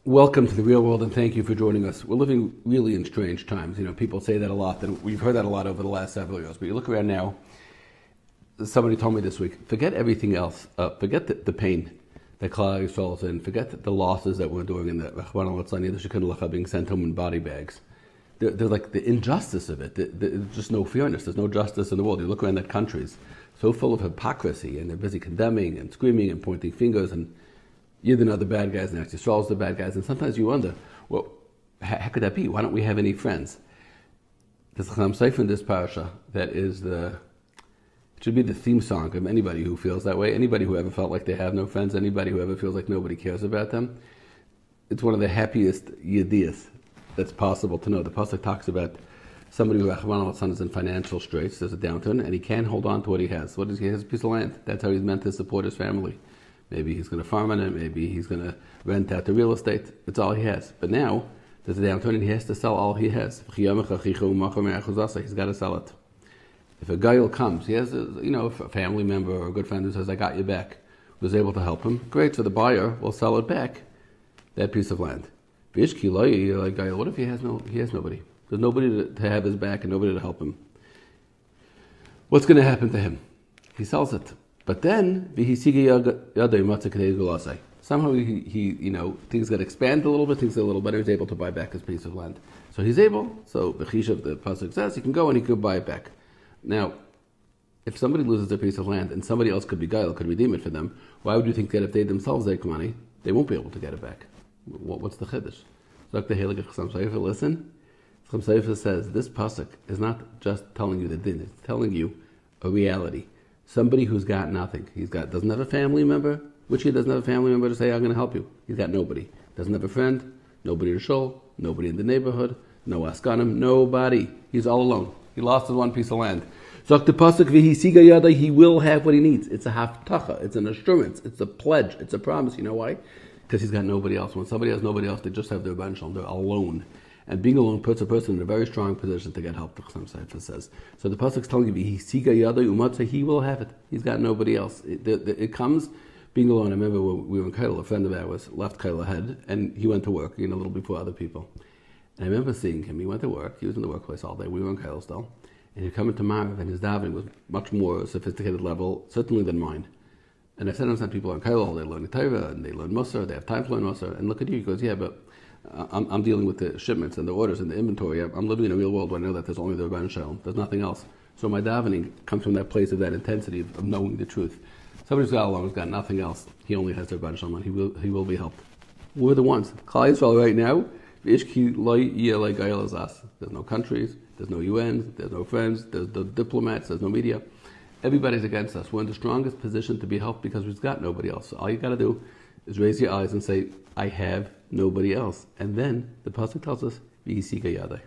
Welcome to the real world, and thank you for joining us. We're living really in strange times. You know, people say that a lot, and we've heard that a lot over the last several years. But you look around now, somebody told me this week, forget everything else. Forget the pain that Klal Yisrael is in. Forget the losses that we're doing in the being sent home in body bags. They're like the injustice of it. There's just no fairness. There's no justice in the world. You look around at countries so full of hypocrisy, and they're busy condemning and screaming and pointing fingers, and Yidden are the bad guys, and Yisrael's the bad guys. And sometimes you wonder, well, how could that be? Why don't we have any friends? There's a Sefer in this parasha that is it should be the theme song of anybody who feels that way, anybody who ever felt like they have no friends, anybody who ever feels like nobody cares about them. It's one of the happiest yediyas that's possible to know. The pasuk talks about somebody who is in financial straits, there's a downturn, and he can't hold on to what he has. What is he? He has a piece of land. That's how he's meant to support his family. Maybe he's going to farm on it, maybe he's going to rent out the real estate. It's all he has. But now, there's a downturn and he has to sell all he has. He's got to sell it. If a guy comes, he has a family member or a good friend who says, I got you back, who's able to help him, great, so the buyer will sell it back, that piece of land. What if he has nobody? There's nobody to have his back and nobody to help him. What's going to happen to him? He sells it. But then, somehow things got expanded a little bit, things got a little better, he's able to buy back his piece of land. So he's able, the pasuk says, he can go and he could buy it back. Now, if somebody loses their piece of land and somebody else could redeem it for them, why would you think that if they themselves take money, they won't be able to get it back? What's the chiddush? Listen, Chassam Sofer says, this pasuk is not just telling you the din, it's telling you a reality. Somebody who's got nothing. Doesn't have a family member, which he doesn't have a family member to say, I'm going to help you. He's got nobody. Doesn't have a friend, nobody to shul, nobody in the neighborhood, no askanim, nobody. He's all alone. He lost his one piece of land. So the pasuk v'hisiga yada, he will have what he needs. It's a haftacha, it's an assurance, it's a pledge, it's a promise. You know why? Because he's got nobody else. When somebody has nobody else, they just have their bench, they're alone. And being alone puts a person in a very strong position to get help, the Chassam Sofer says. So the pasuk is telling you, he will have it. He's got nobody else. It comes being alone. I remember when we were in Kail, a friend of ours left Kail ahead, and he went to work, a little before other people. And I remember seeing him. He went to work. He was in the workplace all day. We were in Kail still. And he'd come into Marav, and his davening was much more sophisticated level, certainly than mine. And I've said to some people in Kail, they learn Torah, and they learn Musar, they have time to learn Musar. And look at you, he goes, yeah, but I'm dealing with the shipments and the orders and the inventory. I'm living in a real world where I know that there's only the Rebbeinu Shalom. There's nothing else. So my davening comes from that place of that intensity of knowing the truth. Somebody's got along, who's got nothing else. He only has the Rebbeinu Shalom. He will be helped. We're the ones. Klal Yisrael right now, there's no countries, there's no UN, there's no friends, there's no diplomats, there's no media. Everybody's against us. We're in the strongest position to be helped because we've got nobody else. So all you got to do is raise your eyes and say, I have nobody else. And then the pasuk tells us, V'yisiga yadai.